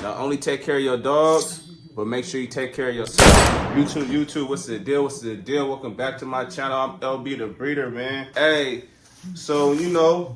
Not only take care of your dogs, but make sure you take care of yourself. YouTube, what's the deal? What's the deal? Welcome back to my channel. I'm LB the Breeder, man. Hey, so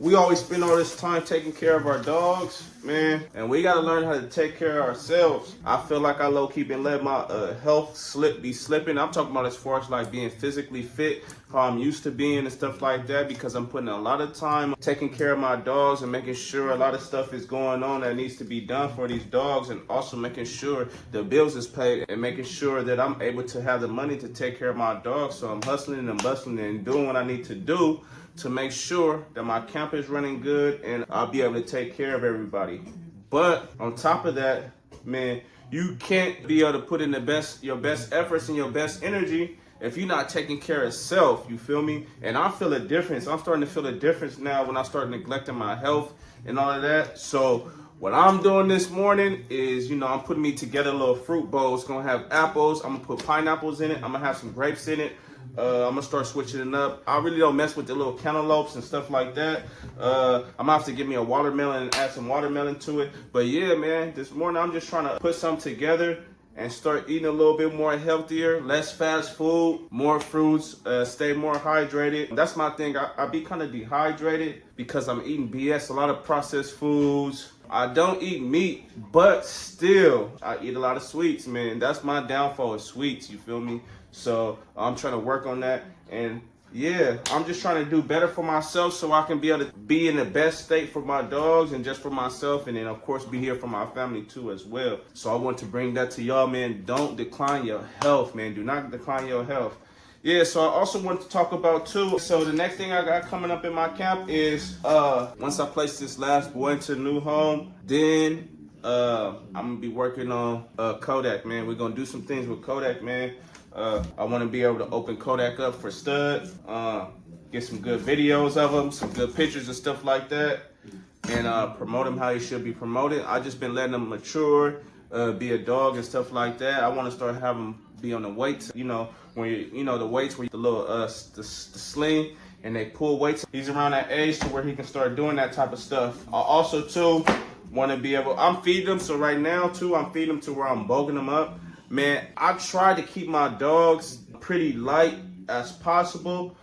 we always spend all this time taking care of our dogs, man, and we gotta learn how to take care of ourselves. I feel like I low-key been letting my health be slipping. I'm talking about as far as like being physically fit, how I'm used to being and stuff like that, because I'm putting a lot of time taking care of my dogs and making sure a lot of stuff is going on that needs to be done for these dogs, and also making sure the bills is paid and making sure that I'm able to have the money to take care of my dogs. So I'm hustling and bustling and doing what I need to do to make sure that my camp is running good and I'll be able to take care of everybody. But on top of that, man, you can't be able to put in your best efforts and your best energy if you're not taking care of self, you feel me? And I feel a difference. I'm starting to feel a difference now when I start neglecting my health and all of that. So what I'm doing this morning is, I'm putting me together a little fruit bowl. It's gonna have apples. I'm gonna put pineapples in it. I'm gonna have some grapes in it. I'm gonna start switching it up. I really don't mess with the little cantaloupes and stuff like that. I'm gonna have to get me a watermelon and add some watermelon to it. But yeah, man, this morning I'm just trying to put something together and start eating a little bit more healthier, less fast food, more fruits, stay more hydrated. That's my thing. I be kind of dehydrated because I'm eating BS, a lot of processed foods. I don't eat meat, but still, I eat a lot of sweets, man. That's my downfall, is sweets, you feel me? So I'm trying to work on that. And yeah, I'm just trying to do better for myself so I can be able to be in the best state for my dogs and just for myself, and then of course be here for my family too as well. So I want to bring that to y'all, man. Don't decline your health, man. Do not decline your health. Yeah, so I also want to talk about too, so the next thing I got coming up in my camp is once I place this last boy into a new home, then I'm gonna be working on Kodak, man. We're gonna do some things with Kodak, man. I want to be able to open Kodak up for stud, get some good videos of him, some good pictures and stuff like that, and promote him how he should be promoted. I just been letting him mature, be a dog and stuff like that. I want to start having him be on the weights, when the weights where the little the sling and they pull weights. He's around that age to where he can start doing that type of stuff. I also too want to be able, I'm feeding him, so right now too I'm feeding him to where I'm bulking him up. Man, I try to keep my dogs pretty light as possible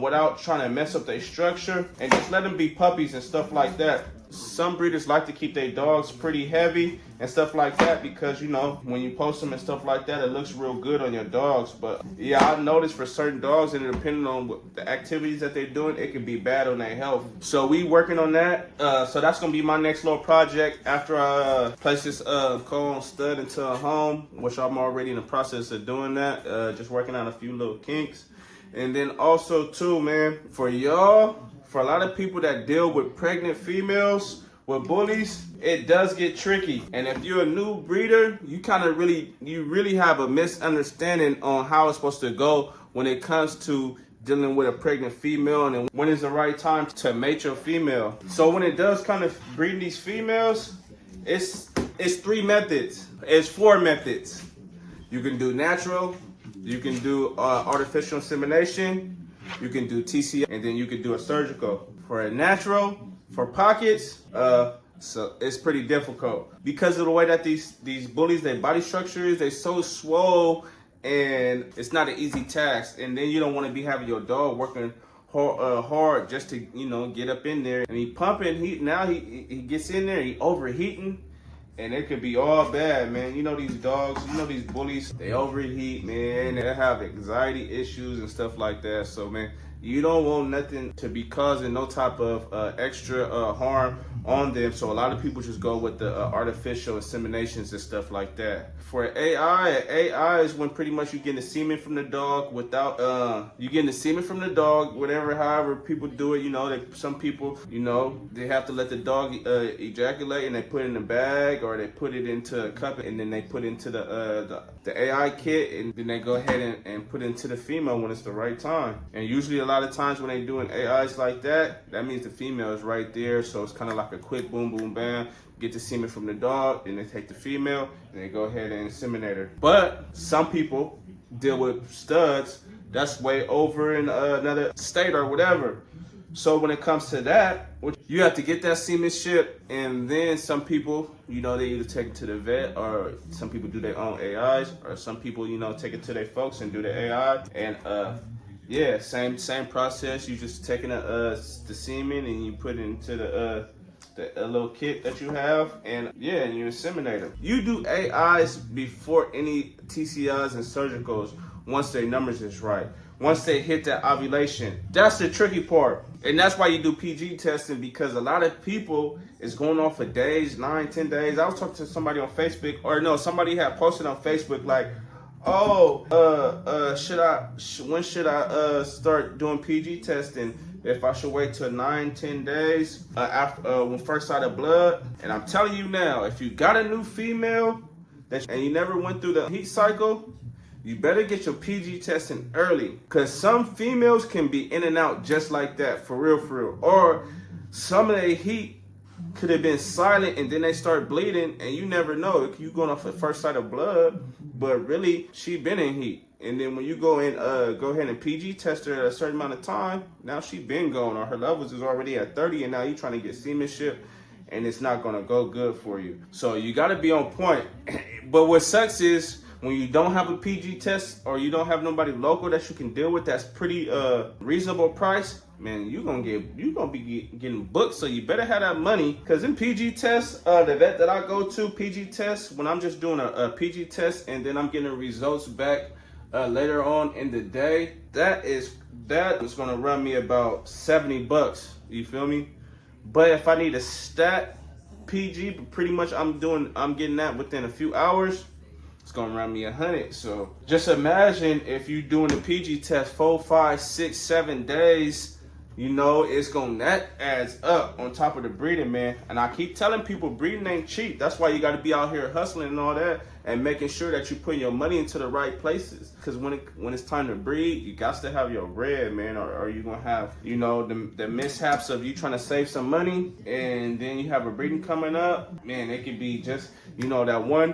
without trying to mess up their structure, and just let them be puppies and stuff like that. Some breeders like to keep their dogs pretty heavy and stuff like that because, when you post them and stuff like that, it looks real good on your dogs. But yeah, I've noticed for certain dogs, and depending on what the activities that they're doing, it can be bad on their health. So we working on that. So that's going to be my next little project after I place this co-owned stud into a home, which I'm already in the process of doing that. Just working on a few little kinks. And then also too, man, for a lot of people that deal with pregnant females with bullies, it does get tricky. And if you're a new breeder, you really have a misunderstanding on how it's supposed to go when it comes to dealing with a pregnant female, and when is the right time to mate your female. So when it does kind of breeding these females, it's 3 methods. It's 4 methods. You can do natural, you can do artificial insemination, you can do TCA, and then you can do a surgical. For a natural, for pockets, so it's pretty difficult because of the way that these bullies, their body structure is, they so swole, and it's not an easy task. And then you don't want to be having your dog working hard just to get up in there, and he pumping. He gets in there, he overheating. And it could be all bad, man. These dogs, these bullies, they overheat, man. They have anxiety issues and stuff like that. So, man, you don't want nothing to be causing no type of extra harm on them. So a lot of people just go with the artificial inseminations and stuff like that. For AI is when pretty much you get the semen from the dog without, however people do it. Some people, they have to let the dog ejaculate, and they put it in a bag, or they put it into a cup, and then they put it into the AI kit, and then they go ahead and put it into the female when it's the right time. And usually a lot of times when they doing AIs like that, that means the female is right there. So it's kind of like a quick boom, boom, bam. Get the semen from the dog, and they take the female, and they go ahead and inseminate her. But some people deal with studs that's way over in another state or whatever. So when it comes to that, you have to get that semen shipped, and then some people, you know, they either take it to the vet, or some people do their own AIs, or some people, you know, take it to their folks and do the AI. And yeah, same process. You just taking the semen and you put it into the little kit that you have, and yeah, and you inseminate them. You do AIs before any TCIs and surgicals once their numbers is right. Once they hit that ovulation, that's the tricky part. And that's why you do PG testing, because a lot of people is going off for days, 9, 10 days. I was talking to somebody on Facebook, or no, somebody had posted on Facebook like, oh, when should I start doing PG testing? If I should wait till 9, 10 days after when first out of blood. And I'm telling you now, if you got a new female and you never went through the heat cycle, you better get your PG testing early, because some females can be in and out just like that, for real. Or some of their heat could have been silent and then they start bleeding, and you never know. You going off the first sight of blood, but really she been in heat. And then when you go ahead and PG test her at a certain amount of time, now she been going, or her levels is already at 30, and now you trying to get semenship, and it's not gonna go good for you. So you gotta be on point. But what sucks is, when you don't have a PG test, or you don't have nobody local that you can deal with that's pretty reasonable price, man, you gonna be getting booked. So you better have that money, because in PG tests, the vet that I go to, PG tests, when I'm just doing a PG test and then I'm getting results back later on in the day, that is gonna run me about $70. You feel me? But if I need a stat PG, pretty much I'm getting that within a few hours. It's gonna run me 100. So just imagine if you doing the PG test 4, 5, 6, 7 days. You know, that adds up on top of the breeding, man. And I keep telling people, breeding ain't cheap. That's why you got to be out here hustling and all that, and making sure that you put your money into the right places. Because when it's time to breed, you got to have your bread, man, or you're gonna have, you know, the mishaps of you trying to save some money, and then you have a breeding coming up. Man, it could be just, you know, that one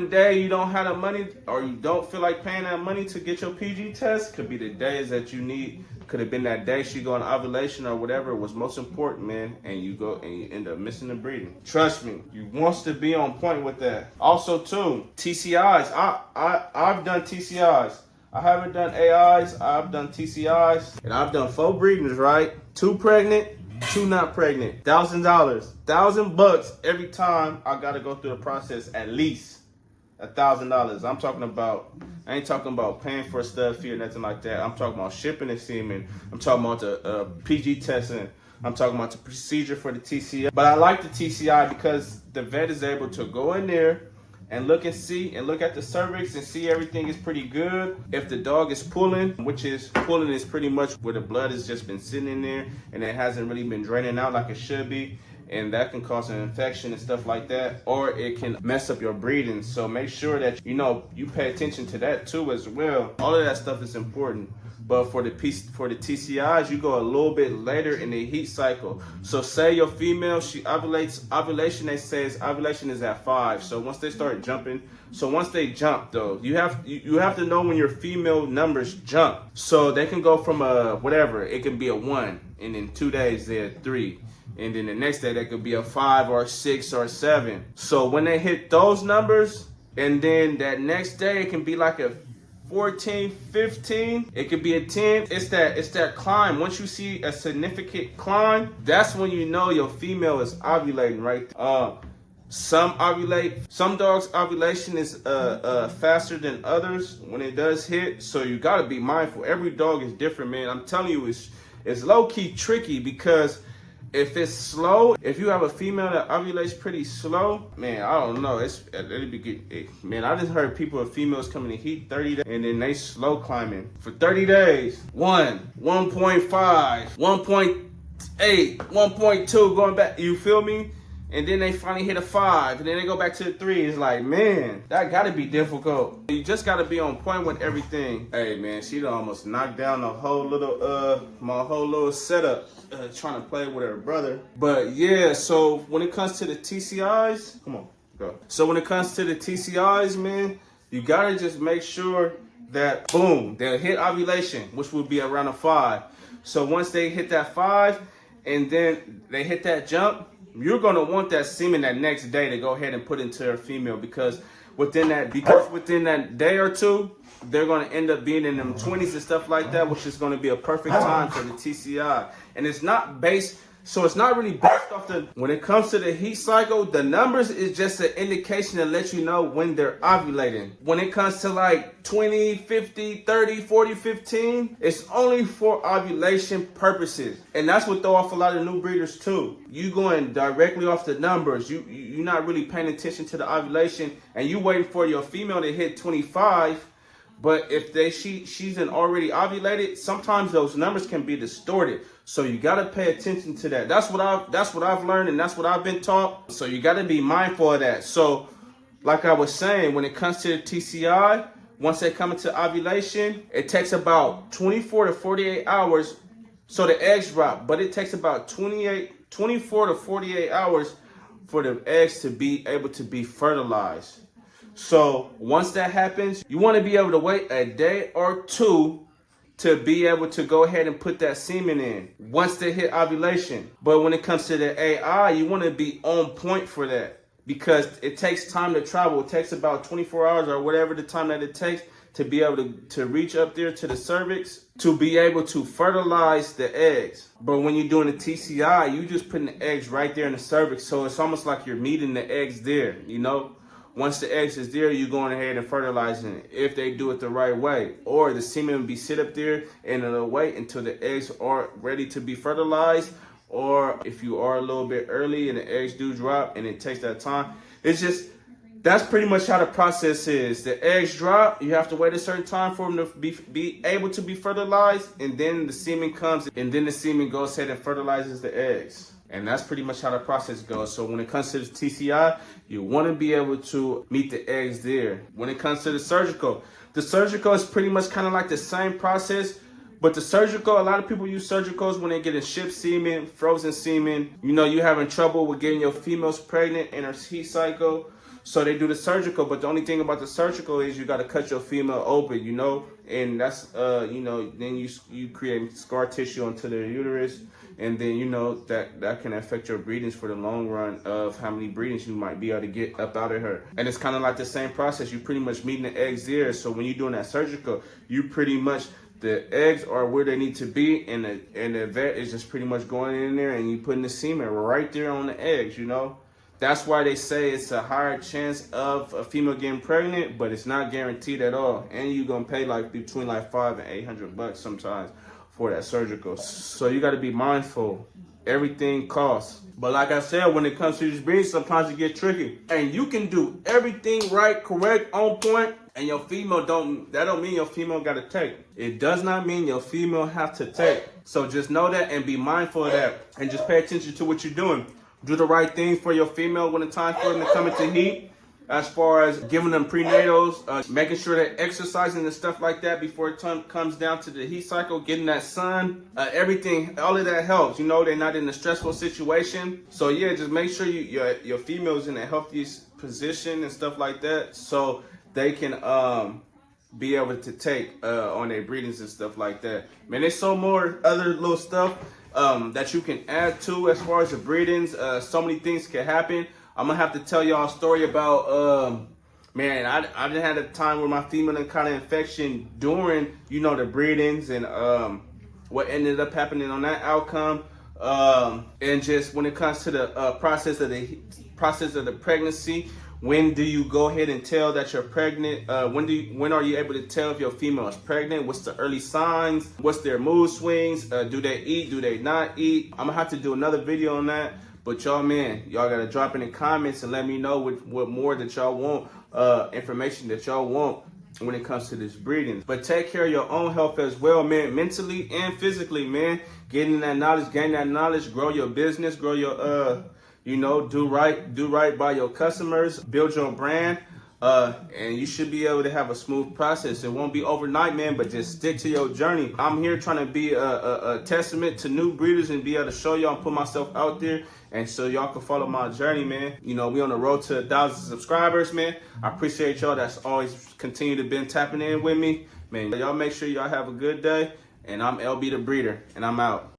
day you don't have the money, or you don't feel like paying that money to get your PG test. Could be the days that you need. Could have been that day she go on ovulation or whatever was most important, man, and you go and you end up missing the breeding. Trust me, you wants to be on point with that. Also too, TCIs. I've done TCIs. I haven't done AIs. I've done TCIs, and I've done 4 breedings, right? 2 pregnant, 2 not pregnant. $1,000, $1,000 every time. I gotta go through the process, at least $1,000. I ain't talking about paying for a stud fee or nothing like that. I'm talking about shipping the semen. I'm talking about the PG testing. I'm talking about the procedure for the TCI. But I like the TCI because the vet is able to go in there and look at the cervix and see everything is pretty good. If the dog is pulling, pulling is pretty much where the blood has just been sitting in there and it hasn't really been draining out like it should be. And that can cause an infection and stuff like that, or it can mess up your breeding. So make sure that you pay attention to that too as well. All of that stuff is important. But for the TCIs, you go a little bit later in the heat cycle. So say your female, she ovulates. Ovulation, they say ovulation is at 5. So once they start jumping, once they jump though, you have to know when your female numbers jump. So they can go from whatever, it can be a 1, and in 2 days they're 3. And then the next day, that could be a 5 or 6 or 7. So when they hit those numbers, and then that next day, it can be like a 14, 15. It could be a 10. It's that climb. Once you see a significant climb, that's when you know your female is ovulating, right? Some dogs' ovulation is faster than others when it does hit. So you gotta be mindful. Every dog is different, man. I'm telling you, it's low-key tricky, because if it's slow, if you have a female that ovulates pretty slow, man, I don't know. It'll be good. Man, I just heard people with females coming to heat 30 days, and then they slow climbing for 30 days. 1, 1.5, 1.8, 1.2, going back. You feel me? And then they finally hit a 5, and then they go back to the 3. It's like, man, that gotta be difficult. You just gotta be on point with everything. Hey, man, she done almost knocked down the whole little, my whole little setup, trying to play with her brother. But yeah, so when it comes to the TCIs, come on, go. So when it comes to the TCIs, man, you gotta just make sure that, boom, they'll hit ovulation, which will be around a 5. So once they hit that 5 and then they hit that jump, you're gonna want that semen that next day to go ahead and put into a female, because within that day or two, they're gonna end up being in them 20s and stuff like that, which is gonna be a perfect time for the TCI. And it's not really based off when it comes to the heat cycle, the numbers is just an indication to let you know when they're ovulating. When it comes to like 20, 50, 30, 40, 15, it's only for ovulation purposes. And that's what throw off a lot of new breeders too. You going directly off the numbers. You're not really paying attention to the ovulation, and you waiting for your female to hit 25. But if she's already ovulated, sometimes those numbers can be distorted. So you gotta pay attention to that. That's what I've learned, and that's what I've been taught. So you gotta be mindful of that. So, like I was saying, when it comes to the TCI, once they come into ovulation, it takes about 24 to 48 hours. So the eggs drop, but it takes about 24 to 48 hours for the eggs to be able to be fertilized. So once that happens, you want to be able to wait a day or two to be able to go ahead and put that semen in once they hit ovulation. But when it comes to the AI, you want to be on point for that, because it takes time to travel. It takes about 24 hours or whatever the time that it takes to be able to reach up there to the cervix to be able to fertilize the eggs. But when you're doing the TCI, you just putting the eggs right there in the cervix. So it's almost like you're meeting the eggs there, you know? Once the eggs is there, you're going ahead and fertilizing it if they do it the right way. Or the semen will be sit up there and it'll wait until the eggs are ready to be fertilized. Or if you are a little bit early and the eggs do drop and it takes that time, that's pretty much how the process is. The eggs drop, you have to wait a certain time for them to be able to be fertilized, and then the semen comes, and then the semen goes ahead and fertilizes the eggs. And that's pretty much how the process goes. So when it comes to the TCI, you want to be able to meet the eggs there. When it comes to the surgical is pretty much kind of like the same process. But the surgical, a lot of people use surgicals when they get a shipped semen, frozen semen. You know, you're having trouble with getting your females pregnant in her heat cycle. So they do the surgical, but the only thing about the surgical is you got to cut your female open, you know, and that's, you know, then you create scar tissue onto their uterus, and then, you know, that can affect your breedings for the long run of how many breedings you might be able to get up out of her. And it's kind of like the same process. You're pretty much meeting the eggs there. So when you're doing that surgical, you pretty much, the eggs are where they need to be, and the vet is just pretty much going in there and you putting the semen right there on the eggs, you know. That's why they say it's a higher chance of a female getting pregnant, but it's not guaranteed at all. And you're gonna pay like between like $500 and $800 sometimes for that surgical. So you got to be mindful. Everything costs. But like I said, when it comes to these breeds, sometimes it gets tricky. And you can do everything right, correct, on point, and your female that don't mean your female got to take. It does not mean your female have to take. So just know that and be mindful of that, and just pay attention to what you're doing. Do the right things for your female when it's time for them to come into heat, as far as giving them prenatals, making sure they're exercising and stuff like that before it comes down to the heat cycle, getting that sun, everything, all of that helps. You know, they're not in a stressful situation. So yeah, just make sure your female's in the healthiest position and stuff like that, so they can be able to take on their breedings and stuff like that. Man, there's so more other little stuff that you can add to as far as the breedings. So many things can happen. I'm gonna have to tell y'all a story about man, I done had a time where my female had kind of infection during, you know, the breedings, and what ended up happening on that outcome, and just when it comes to the process of the pregnancy. When do you go ahead and tell that you're pregnant? When are you able to tell if your female is pregnant? What's the early signs? What's their mood swings? Do they eat? Do they not eat? I'm gonna have to do another video on that. But y'all, man, y'all gotta drop in the comments and let me know what more that y'all want, information that y'all want when it comes to this breeding. But take care of your own health as well, man, mentally and physically, man. Getting that knowledge, gain that knowledge, grow your business, grow your you know, do right by your customers, build your brand, and you should be able to have a smooth process. It won't be overnight, man, but just stick to your journey. I'm here trying to be a testament to new breeders and be able to show y'all and put myself out there, and so y'all can follow my journey, man. You know, we on the road to 1,000 subscribers, man. I appreciate y'all that's always continue to been tapping in with me, man. Y'all make sure y'all have a good day, And I'm LB the breeder, and I'm out.